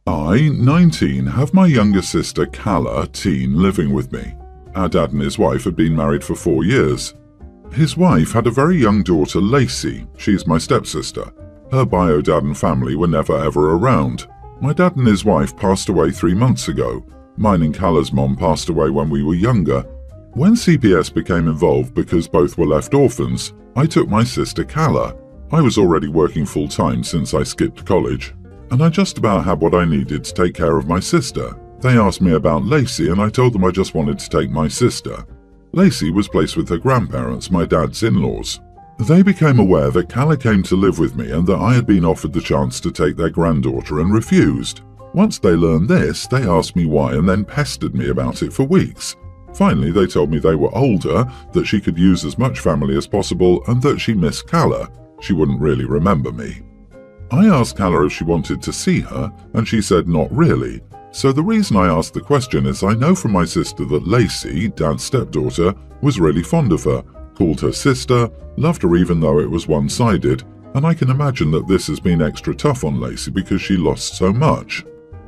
I, 19, have my younger sister Calla, teen, living with me. Our dad and his wife had been married for 4 years. His wife had a very young daughter, Lacey. She's my stepsister. Her bio dad and family were never ever around. My dad and his wife passed away 3 months ago. Mine and Calla's mom passed away when we were younger. When CPS became involved because both were left orphans, I took my sister Calla. I was already working full-time since I skipped college, and I just about had what I needed to take care of my sister. They asked me about Lacey and I told them I just wanted to take my sister. Lacey was placed with her grandparents, my dad's in-laws. They became aware that Calla came to live with me and that I had been offered the chance to take their granddaughter and refused. Once they learned this, they asked me why and then pestered me about it for weeks. Finally, they told me they were older, that she could use as much family as possible, and that she missed Calla. She wouldn't really remember me. I asked Calla if she wanted to see her, and she said not really. So the reason I asked the question is I know from my sister that Lacey, Dad's stepdaughter, was really fond of her, called her sister, loved her even though it was one-sided, and I can imagine that this has been extra tough on Lacey because she lost so much.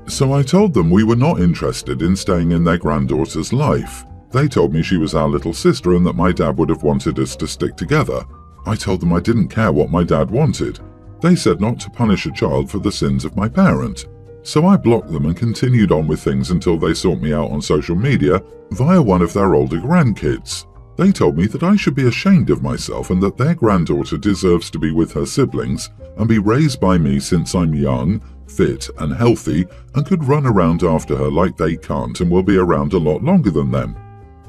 So I told them we were not interested in staying in their granddaughter's life. They told me she was our little sister and that my dad would have wanted us to stick together. I told them I didn't care what my dad wanted. They said not to punish a child for the sins of my parent. So I blocked them and continued on with things until they sought me out on social media via one of their older grandkids. They told me that I should be ashamed of myself and that their granddaughter deserves to be with her siblings and be raised by me since I'm young, fit and healthy and could run around after her like they can't and will be around a lot longer than them.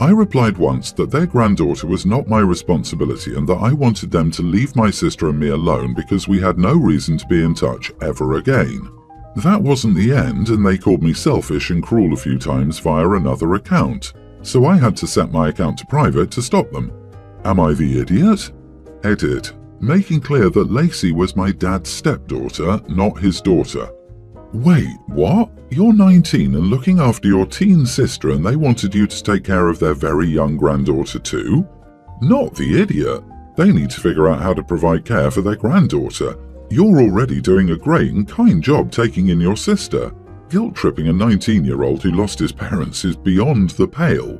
I replied once that their granddaughter was not my responsibility and that I wanted them to leave my sister and me alone because we had no reason to be in touch ever again. That wasn't the end, and they called me selfish and cruel a few times via another account, so I had to set my account to private to stop them. Am I the idiot? Edit. Making clear that Lacey was my dad's stepdaughter, not his daughter. Wait, what? You're 19 and looking after your teen sister and they wanted you to take care of their very young granddaughter too? Not the idiot. They need to figure out how to provide care for their granddaughter. You're already doing a great and kind job taking in your sister. Guilt-tripping a 19-year-old who lost his parents is beyond the pale.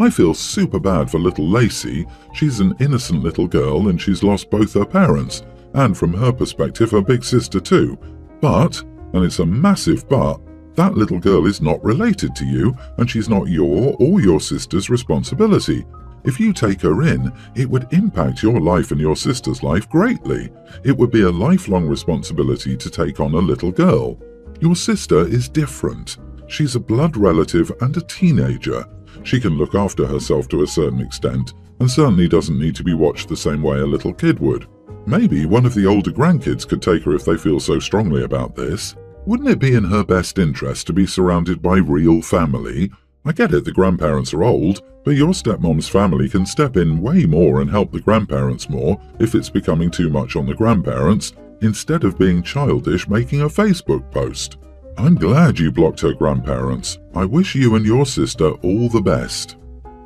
I feel super bad for little Lacey. She's an innocent little girl and she's lost both her parents, and from her perspective her big sister too. But, and it's a massive but, that little girl is not related to you and she's not your or your sister's responsibility. If you take her in, it would impact your life and your sister's life greatly. It would be a lifelong responsibility to take on a little girl. Your sister is different. She's a blood relative and a teenager. She can look after herself to a certain extent and certainly doesn't need to be watched the same way a little kid would. Maybe one of the older grandkids could take her if they feel so strongly about this. Wouldn't it be in her best interest to be surrounded by real family? I get it, the grandparents are old, but your stepmom's family can step in way more and help the grandparents more if it's becoming too much on the grandparents, instead of being childish making a Facebook post. I'm glad you blocked her grandparents. I wish you and your sister all the best.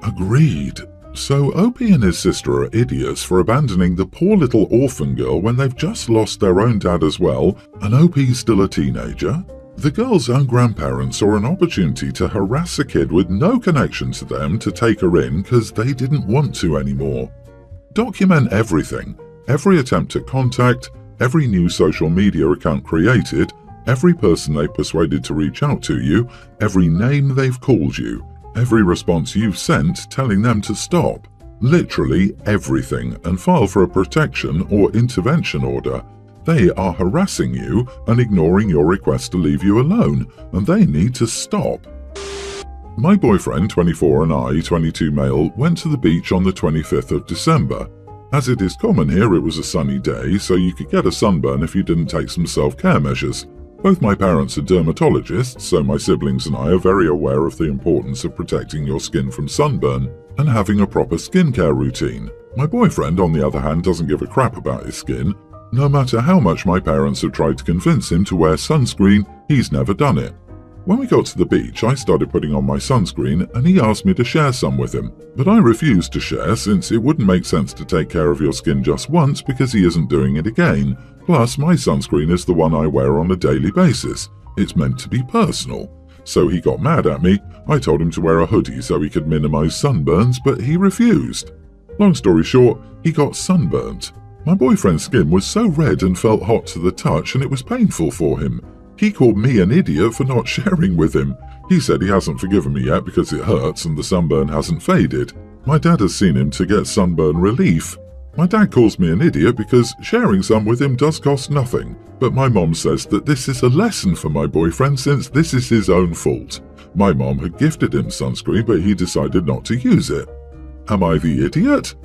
Agreed. So Opie and his sister are idiots for abandoning the poor little orphan girl when they've just lost their own dad as well, and Opie's still a teenager? The girl's own grandparents saw an opportunity to harass a kid with no connection to them to take her in because they didn't want to anymore. Document everything, every attempt at contact, every new social media account created, every person they've persuaded to reach out to you, every name they've called you, every response you've sent telling them to stop. Literally everything, and file for a protection or intervention order. They are harassing you and ignoring your request to leave you alone, and they need to stop. My boyfriend, 24, and I, 22 male, went to the beach on the 25th of December. As it is common here, it was a sunny day, so you could get a sunburn if you didn't take some self-care measures. Both my parents are dermatologists, so my siblings and I are very aware of the importance of protecting your skin from sunburn and having a proper skincare routine. My boyfriend, on the other hand, doesn't give a crap about his skin. No matter how much my parents have tried to convince him to wear sunscreen, he's never done it. When we got to the beach, I started putting on my sunscreen and he asked me to share some with him. But I refused to share since it wouldn't make sense to take care of your skin just once because he isn't doing it again. Plus, my sunscreen is the one I wear on a daily basis. It's meant to be personal. So he got mad at me. I told him to wear a hoodie so he could minimize sunburns, but he refused. Long story short, he got sunburnt. My boyfriend's skin was so red and felt hot to the touch, and it was painful for him. He called me an idiot for not sharing with him. He said he hasn't forgiven me yet because it hurts and the sunburn hasn't faded. My dad has seen him to get sunburn relief. My dad calls me an idiot because sharing some with him does cost nothing, but my mom says that this is a lesson for my boyfriend since this is his own fault. My mom had gifted him sunscreen, but he decided not to use it. Am I the idiot?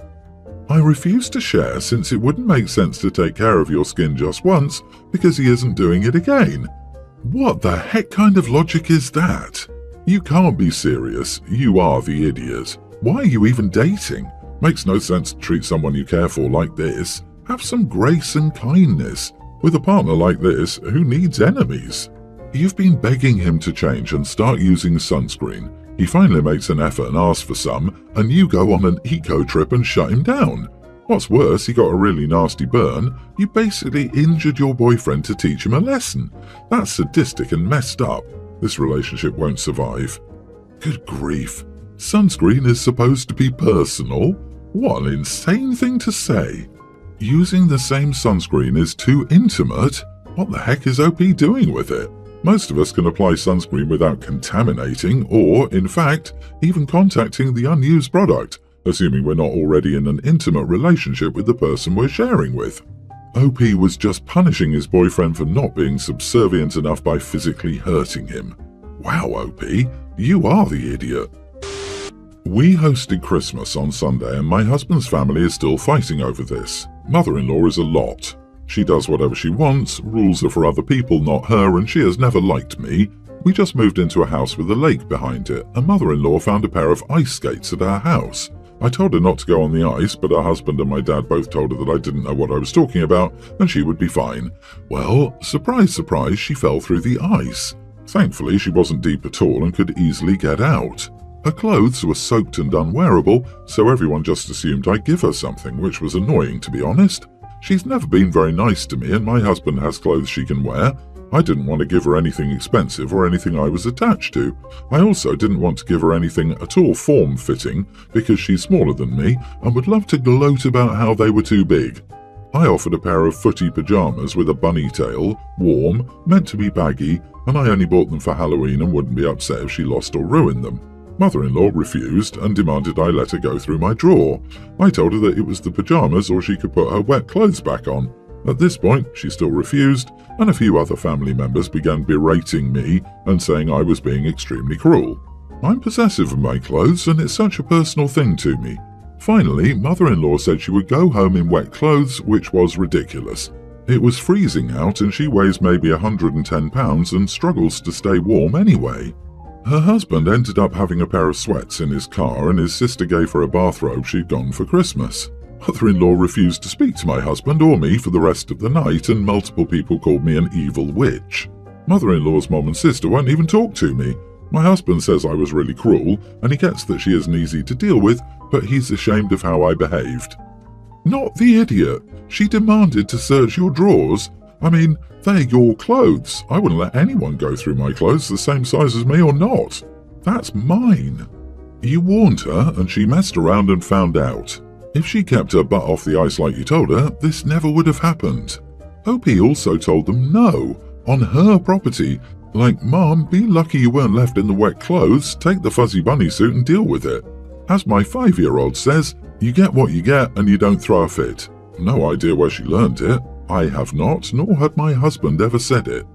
I refuse to share since it wouldn't make sense to take care of your skin just once because he isn't doing it again. What the heck kind of logic is that? You can't be serious. You are the idiot. Why are you even dating? Makes no sense to treat someone you care for like this. Have some grace and kindness. With a partner like this, who needs enemies? You've been begging him to change and start using sunscreen. He finally makes an effort and asks for some, and you go on an eco trip and shut him down. What's worse, he got a really nasty burn. You basically injured your boyfriend to teach him a lesson. That's sadistic and messed up. This relationship won't survive. Good grief. Sunscreen is supposed to be personal? What an insane thing to say. Using the same sunscreen is too intimate? What the heck is OP doing with it? Most of us can apply sunscreen without contaminating or, in fact, even contacting the unused product, assuming we're not already in an intimate relationship with the person we're sharing with. OP was just punishing his boyfriend for not being subservient enough by physically hurting him. Wow, OP, you are the idiot. We hosted Christmas on Sunday and my husband's family is still fighting over this. Mother-in-law is a lot. She does whatever she wants, rules are for other people, not her, and she has never liked me. We just moved into a house with a lake behind it, and mother-in-law found a pair of ice skates at our house. I told her not to go on the ice, but her husband and my dad both told her that I didn't know what I was talking about, and she would be fine. Well, surprise, surprise, she fell through the ice. Thankfully, she wasn't deep at all and could easily get out. Her clothes were soaked and unwearable, so everyone just assumed I'd give her something, which was annoying to be honest. She's never been very nice to me and my husband has clothes she can wear. I didn't want to give her anything expensive or anything I was attached to. I also didn't want to give her anything at all form-fitting because she's smaller than me and would love to gloat about how they were too big. I offered a pair of footy pajamas with a bunny tail, warm, meant to be baggy, and I only bought them for Halloween and wouldn't be upset if she lost or ruined them. Mother-in-law refused and demanded I let her go through my drawer. I told her that it was the pajamas or she could put her wet clothes back on. At this point, she still refused, and a few other family members began berating me and saying I was being extremely cruel. I'm possessive of my clothes and it's such a personal thing to me. Finally, mother-in-law said she would go home in wet clothes, which was ridiculous. It was freezing out and she weighs maybe 110 pounds and struggles to stay warm anyway. Her husband ended up having a pair of sweats in his car and his sister gave her a bathrobe she'd gotten for Christmas. Mother-in-law refused to speak to my husband or me for the rest of the night and multiple people called me an evil witch. Mother-in-law's mom and sister won't even talk to me. My husband says I was really cruel and he gets that she isn't easy to deal with, but he's ashamed of how I behaved. Not the idiot. She demanded to search your drawers. I mean, they're your clothes. I wouldn't let anyone go through my clothes the same size as me or not. That's mine. You warned her and she messed around and found out. If she kept her butt off the ice like you told her, this never would have happened. OP also told them no, on her property. Like, Mom, be lucky you weren't left in the wet clothes, take the fuzzy bunny suit and deal with it. As my 5-year-old says, you get what you get and you don't throw a fit. No idea where she learned it. I have not, nor had my husband ever said it.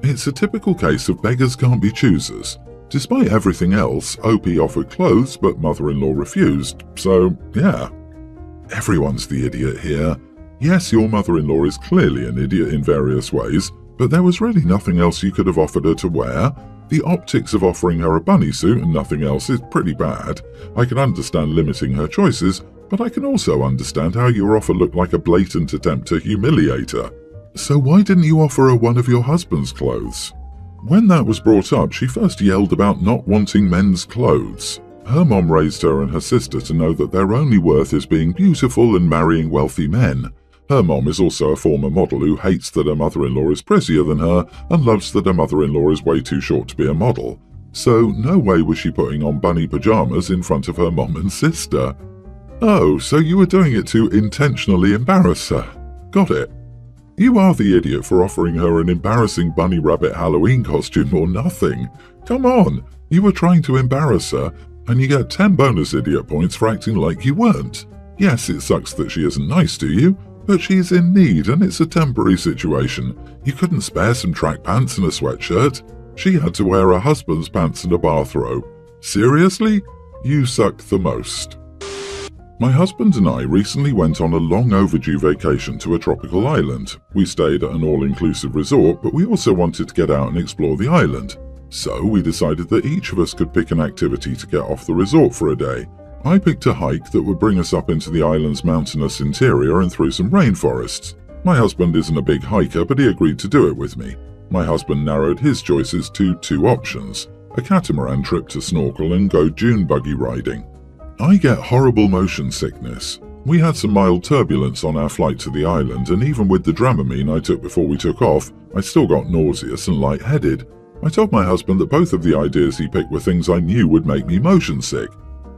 It's a typical case of beggars can't be choosers. Despite everything else, OP offered clothes, but mother-in-law refused, so yeah. Everyone's the idiot here. Yes, your mother-in-law is clearly an idiot in various ways, but there was really nothing else you could have offered her to wear. The optics of offering her a bunny suit and nothing else is pretty bad. I can understand limiting her choices, but I can also understand how your offer looked like a blatant attempt to humiliate her. So why didn't you offer her one of your husband's clothes? When that was brought up, she first yelled about not wanting men's clothes. Her mom raised her and her sister to know that their only worth is being beautiful and marrying wealthy men. Her mom is also a former model who hates that her mother-in-law is prettier than her and loves that her mother-in-law is way too short to be a model. So no way was she putting on bunny pajamas in front of her mom and sister. Oh, so you were doing it to intentionally embarrass her. Got it. You are the idiot for offering her an embarrassing bunny rabbit Halloween costume or nothing. Come on, you were trying to embarrass her, and you get 10 bonus idiot points for acting like you weren't. Yes, it sucks that she isn't nice to you, but she's in need and it's a temporary situation. You couldn't spare some track pants and a sweatshirt. She had to wear her husband's pants and a bathrobe. Seriously? You suck the most. My husband and I recently went on a long overdue vacation to a tropical island. We stayed at an all-inclusive resort, but we also wanted to get out and explore the island. So we decided that each of us could pick an activity to get off the resort for a day. I picked a hike that would bring us up into the island's mountainous interior and through some rainforests. My husband isn't a big hiker, but he agreed to do it with me. My husband narrowed his choices to 2 options: a catamaran trip to snorkel and go dune buggy riding. I get horrible motion sickness. We had some mild turbulence on our flight to the island, and even with the Dramamine I took before we took off, I still got nauseous and lightheaded. I told my husband that both of the ideas he picked were things I knew would make me motion sick.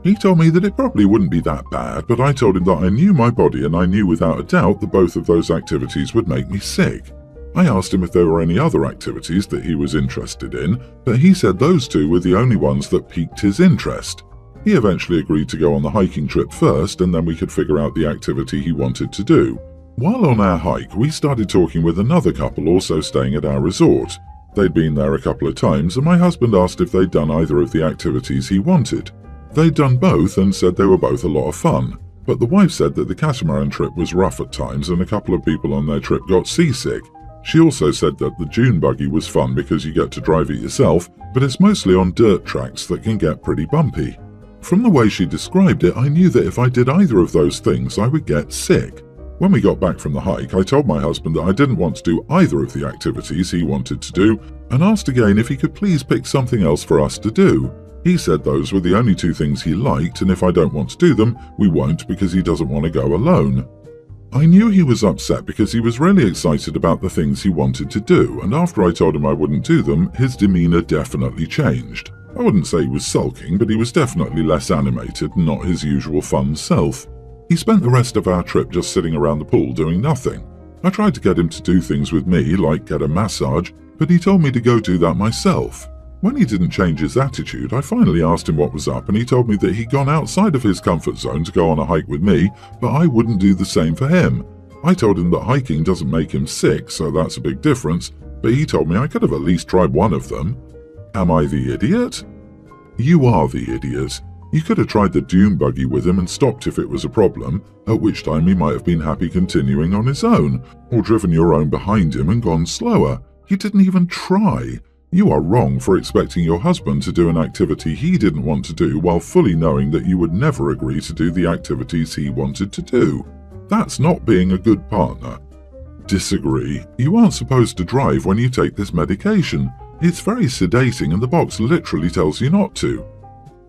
He told me that it probably wouldn't be that bad, but I told him that I knew my body and I knew without a doubt that both of those activities would make me sick. I asked him if there were any other activities that he was interested in, but he said those 2 were the only ones that piqued his interest. He eventually agreed to go on the hiking trip first, and then we could figure out the activity he wanted to do. While on our hike, we started talking with another couple also staying at our resort. They'd been there a couple of times, and my husband asked if they'd done either of the activities he wanted. They'd done both and said they were both a lot of fun, but the wife said that the catamaran trip was rough at times and a couple of people on their trip got seasick. She also said that the dune buggy was fun because you get to drive it yourself, but it's mostly on dirt tracks that can get pretty bumpy. From the way she described it, I knew that if I did either of those things, I would get sick. When we got back from the hike, I told my husband that I didn't want to do either of the activities he wanted to do, and asked again if he could please pick something else for us to do. He said those were the only 2 things he liked, and if I don't want to do them, we won't because he doesn't want to go alone. I knew he was upset because he was really excited about the things he wanted to do, and after I told him I wouldn't do them, his demeanor definitely changed. I wouldn't say he was sulking, but he was definitely less animated and not his usual fun self. He spent the rest of our trip just sitting around the pool doing nothing. I tried to get him to do things with me, like get a massage, but he told me to go do that myself. When he didn't change his attitude, I finally asked him what was up, and he told me that he'd gone outside of his comfort zone to go on a hike with me, but I wouldn't do the same for him. I told him that hiking doesn't make him sick, so that's a big difference, but he told me I could have at least tried one of them. Am I the idiot? You are the idiot. You could have tried the dune buggy with him and stopped if it was a problem, at which time he might have been happy continuing on his own, or driven your own behind him and gone slower. You didn't even try. You are wrong for expecting your husband to do an activity he didn't want to do while fully knowing that you would never agree to do the activities he wanted to do. That's not being a good partner. Disagree. You aren't supposed to drive when you take this medication. It's very sedating and the box literally tells you not to.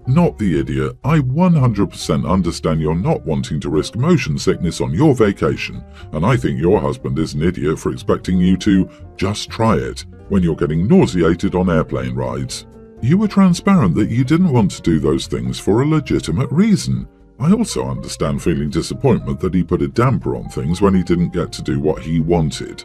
Not the idiot. I 100% understand you're not wanting to risk motion sickness on your vacation, and I think your husband is an idiot for expecting you to just try it when you're getting nauseated on airplane rides. You were transparent that you didn't want to do those things for a legitimate reason. I also understand feeling disappointment that he put a damper on things when he didn't get to do what he wanted.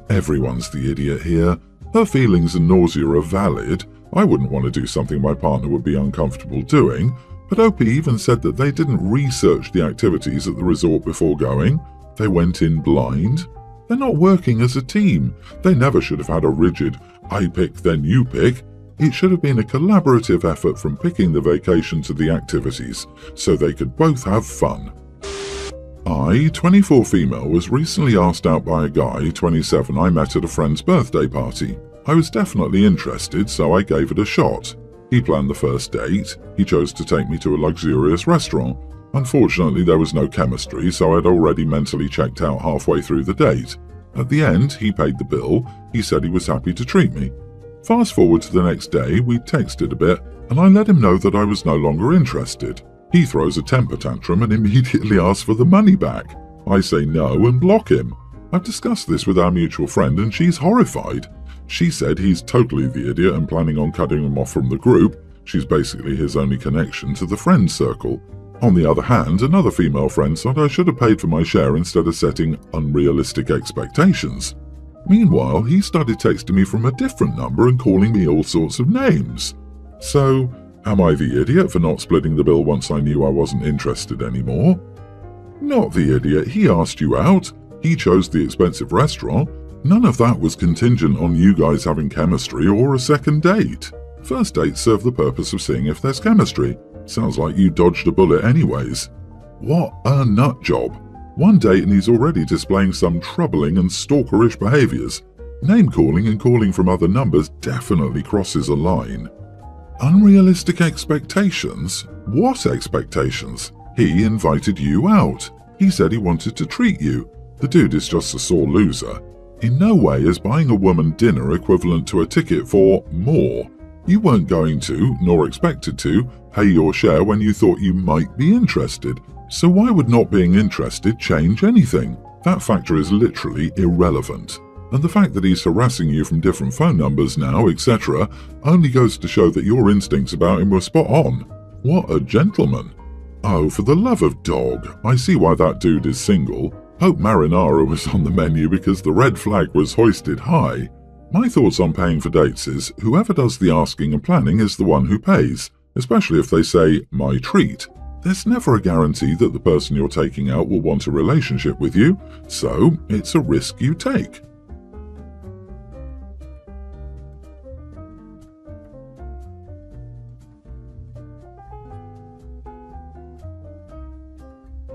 Everyone's the idiot here. Her feelings and nausea are valid. I wouldn't want to do something my partner would be uncomfortable doing, but Opie even said that they didn't research the activities at the resort before going. They went in blind. They're not working as a team. They never should have had a rigid, I pick then you pick. It should have been a collaborative effort from picking the vacation to the activities, so they could both have fun. I, 24 female, was recently asked out by a guy, 27, I met at a friend's birthday party. I was definitely interested, so I gave it a shot. He planned the first date. He chose to take me to a luxurious restaurant. Unfortunately, there was no chemistry, so I'd already mentally checked out halfway through the date. At the end, he paid the bill. He said he was happy to treat me. Fast forward to the next day, we texted a bit, and I let him know that I was no longer interested. He throws a temper tantrum and immediately asks for the money back. I say no and block him. I've discussed this with our mutual friend and she's horrified. She said he's totally the idiot and planning on cutting him off from the group. She's basically his only connection to the friend circle. On the other hand, another female friend said I should have paid for my share instead of setting unrealistic expectations. Meanwhile, he started texting me from a different number and calling me all sorts of names. So, am I the idiot for not splitting the bill once I knew I wasn't interested anymore? Not the idiot, he asked you out. He chose the expensive restaurant. None of that was contingent on you guys having chemistry or a second date. First dates serve the purpose of seeing if there's chemistry. Sounds like you dodged a bullet anyways. What a nut job. One date and he's already displaying some troubling and stalkerish behaviours. Name-calling and calling from other numbers definitely crosses a line. Unrealistic expectations? What expectations? He invited you out. He said he wanted to treat you. The dude is just a sore loser. In no way is buying a woman dinner equivalent to a ticket for more. You weren't going to, nor expected to, pay your share when you thought you might be interested. So why would not being interested change anything? That factor is literally irrelevant. And the fact that he's harassing you from different phone numbers now, etc., only goes to show that your instincts about him were spot on. What a gentleman. Oh, for the love of dog, I see why that dude is single. Hope marinara was on the menu because the red flag was hoisted high. My thoughts on paying for dates is, whoever does the asking and planning is the one who pays, especially if they say, my treat. There's never a guarantee that the person you're taking out will want a relationship with you, so it's a risk you take.